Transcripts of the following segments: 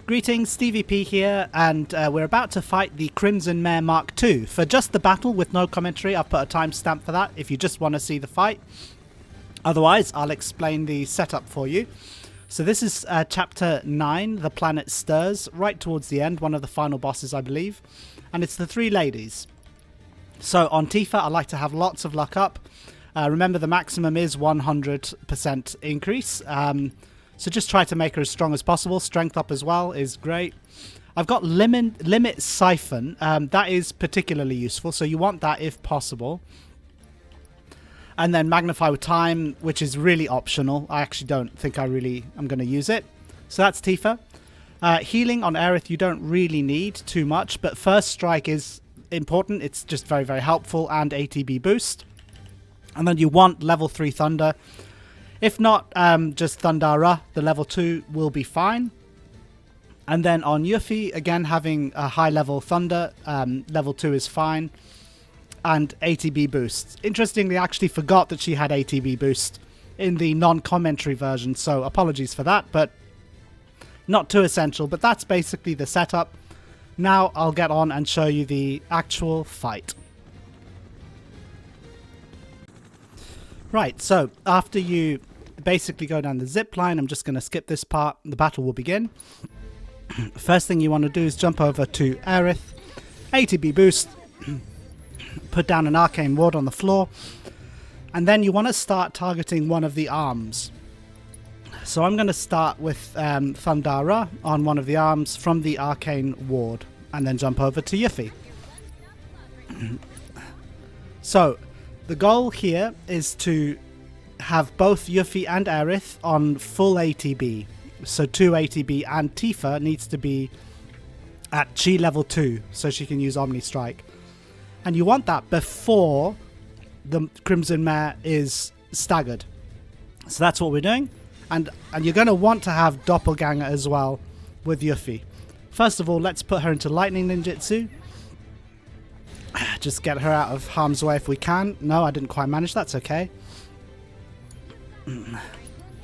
Greetings, Stevie P here, and we're about to fight the Crimson Mare Mark II. For just the battle with no commentary, I've put a timestamp for that if you just want to see the fight. Otherwise, I'll explain the setup for you. So this is Chapter 9, The Planet Stirs, right towards the end, one of the final bosses, I believe. And it's the three ladies. So on Tifa, I like to have lots of luck up. Remember, the maximum is 100% increase. So just try to make her as strong as possible. Strength up as well is great. I've got Limit Siphon. That is particularly useful, so you want that if possible. And then Magnify with Time, which is really optional. I actually don't think I'm going to use it. So that's Tifa. Healing on Aerith you don't really need too much, but First Strike is important. It's just very, very helpful, and ATB Boost. And then you want level 3 Thunder. If not, just Thundara, the level 2 will be fine. And then on Yuffie, again, having a high level Thunder, level 2 is fine. And ATB Boost. Interestingly, I actually forgot that she had ATB Boost in the non-commentary version, so apologies for that, but not too essential. But that's basically the setup. Now I'll get on and show you the actual fight. Right, so after you basically go down the zip line, I'm just going to skip this part. The battle will begin. First thing you want to do is jump over to Aerith, ATB Boost, put down an Arcane Ward on the floor, and then you want to start targeting one of the arms. So I'm going to start with Thundara on one of the arms from the Arcane Ward, and then jump over to Yuffie. So the goal here is to have both Yuffie and Aerith on full ATB. So 2 ATB, and Tifa needs to be at Chi level 2 so she can use Omnistrike. And you want that before the Crimson Mare is staggered. So that's what we're doing. And you're going to want to have Doppelganger as well with Yuffie. First of all, let's put her into Lightning Ninjitsu. Just get her out of harm's way if we can. No, I didn't quite manage. That's okay.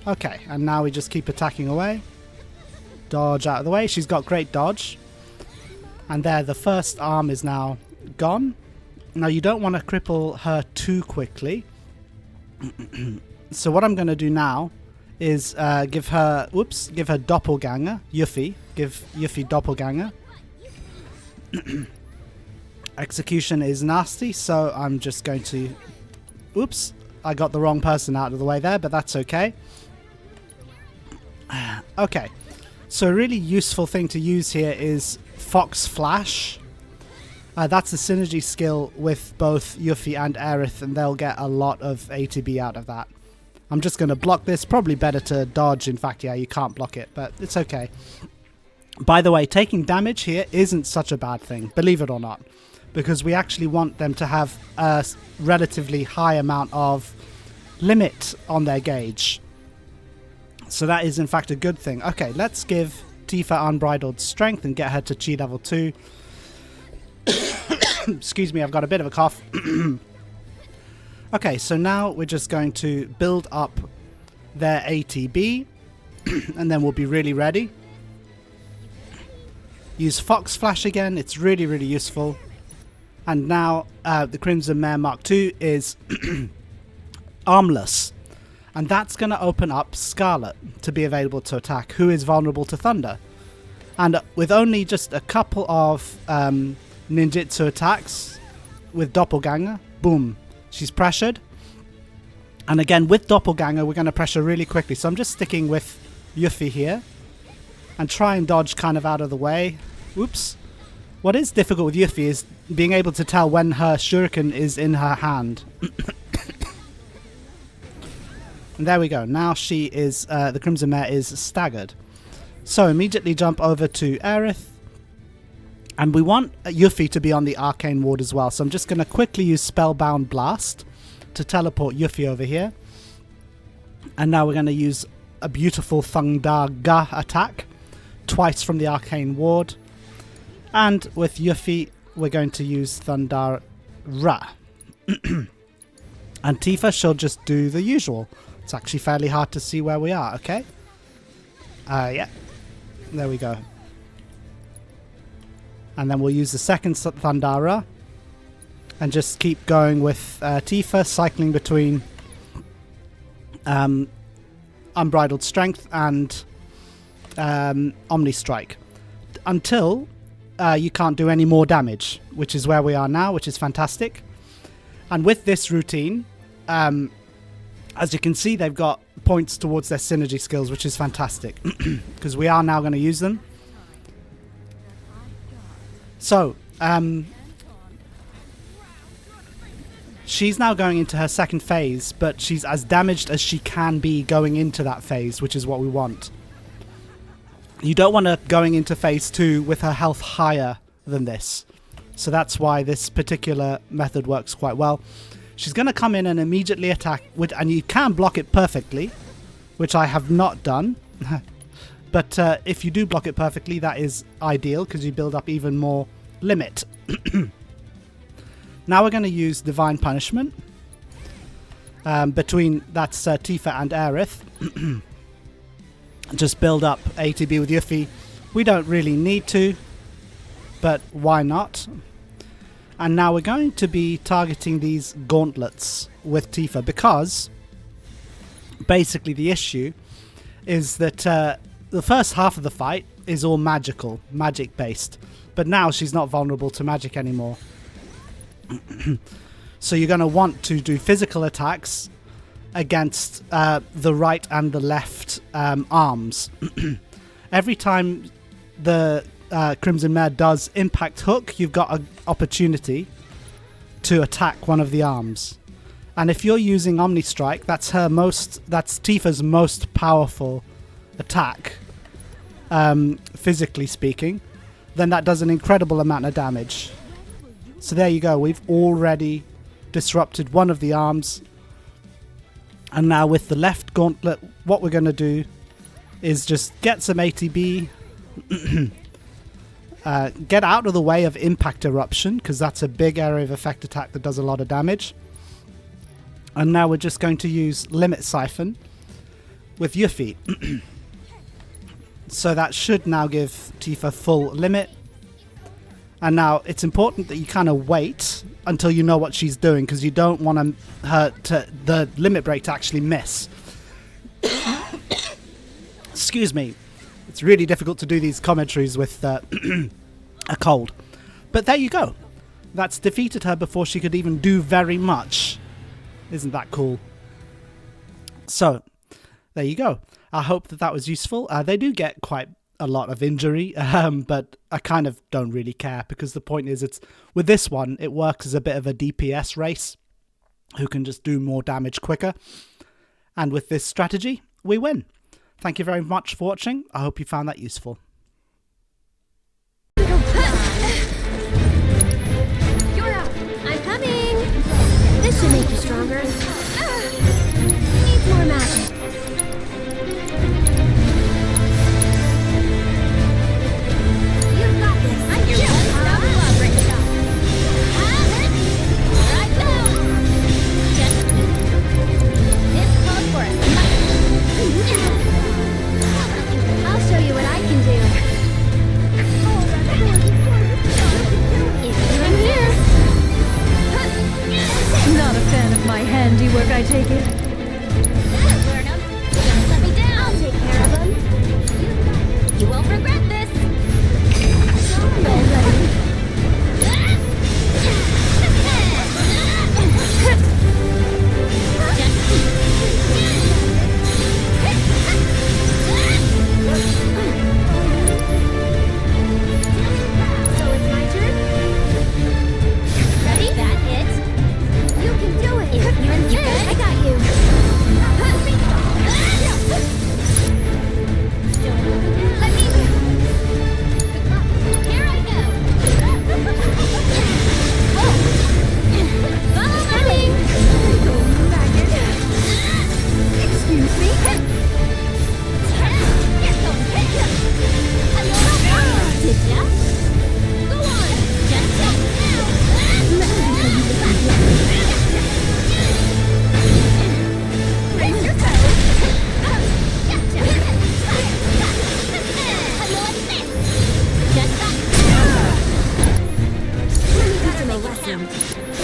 Okay, and now we just keep attacking away. Dodge out of the way. She's got great dodge. And there, the first arm is now gone. Now, you don't want to cripple her too quickly. So what I'm going to do now is give her Doppelganger. Yuffie. Give Yuffie Doppelganger. Execution is nasty, so I'm just going to... Oops, I got the wrong person out of the way there, but that's okay. Okay, so a really useful thing to use here is Fox Flash. That's a synergy skill with both Yuffie and Aerith, and they'll get a lot of ATB out of that. I'm just going to block this. Probably better to dodge. In fact, yeah, you can't block it, but it's okay. By the way, taking damage here isn't such a bad thing, believe it or not, because we actually want them to have a relatively high amount of limit on their gauge. So that is in fact a good thing. Okay, let's give Tifa Unbridled Strength and get her to Chi level 2. Excuse me, I've got a bit of a cough. Okay, so now we're just going to build up their ATB and then we'll be really ready. Use Fox Flash again, it's really, really useful. And now the Crimson Mare Mark II is armless. And that's going to open up Scarlet to be available to attack, who is vulnerable to Thunder. And with only just a couple of ninjitsu attacks with Doppelganger, boom, she's pressured. And again, with Doppelganger, we're going to pressure really quickly. So I'm just sticking with Yuffie here and try and dodge kind of out of the way. Oops. What is difficult with Yuffie is being able to tell when her shuriken is in her hand. And there we go. Now she is, the Crimson Mare is staggered. So immediately jump over to Aerith. And we want Yuffie to be on the Arcane Ward as well. So I'm just going to quickly use Spellbound Blast to teleport Yuffie over here. And now we're going to use a beautiful Thundaga attack. Twice from the Arcane Ward. And with Yuffie, we're going to use Thundara. And Tifa shall just do the usual. It's actually fairly hard to see where we are, okay? Yeah. There we go. And then we'll use the second Thundara. And just keep going with Tifa, cycling between Unbridled Strength and Omnistrike. Until you can't do any more damage, which is where we are now, which is fantastic. And with this routine, as you can see, they've got points towards their synergy skills, which is fantastic, because we are now going to use them. So, she's now going into her second phase, but she's as damaged as she can be going into that phase, which is what we want. You don't want her going into phase 2 with her health higher than this. So that's why this particular method works quite well. She's going to come in and immediately attack, and you can block it perfectly, which I have not done. But if you do block it perfectly, that is ideal, because you build up even more limit. Now we're going to use Divine Punishment. Between, that's Tifa and Aerith. Just build up ATB with Yuffie. We don't really need to, but why not? And now we're going to be targeting these gauntlets with Tifa, because basically the issue is that the first half of the fight is all magic based, but now she's not vulnerable to magic anymore. So you're going to want to do physical attacks against the right and the left arms. Every time the Crimson Mare does impact hook, you've got an opportunity to attack one of the arms. And if you're using Omnistrike, that's Tifa's most powerful attack, physically speaking, then that does an incredible amount of damage. So there you go, we've already disrupted one of the arms. And now with the left gauntlet, what we're going to do is just get some ATB, get out of the way of Impact Eruption, because that's a big area of effect attack that does a lot of damage. And now we're just going to use Limit Siphon with Yuffie. So that should now give Tifa full limit. And now it's important that you kind of wait until you know what she's doing, because you don't want the limit break to actually miss. Excuse me. It's really difficult to do these commentaries with a cold. But there you go. That's defeated her before she could even do very much. Isn't that cool? So, there you go. I hope that was useful. They do get quite a lot of injury, but I kind of don't really care, because the point is, with this one, it works as a bit of a DPS race who can just do more damage quicker. And with this strategy, we win. Thank you very much for watching. I hope you found that useful. You're up. I'm coming. This should make you stronger. Needs more magic. You've got this. I'm your one-stop right now. Here I go. This calls for a fight. I'll show you what I can do. I'm here. Not a fan of my handiwork, I take it. That'll work. soon.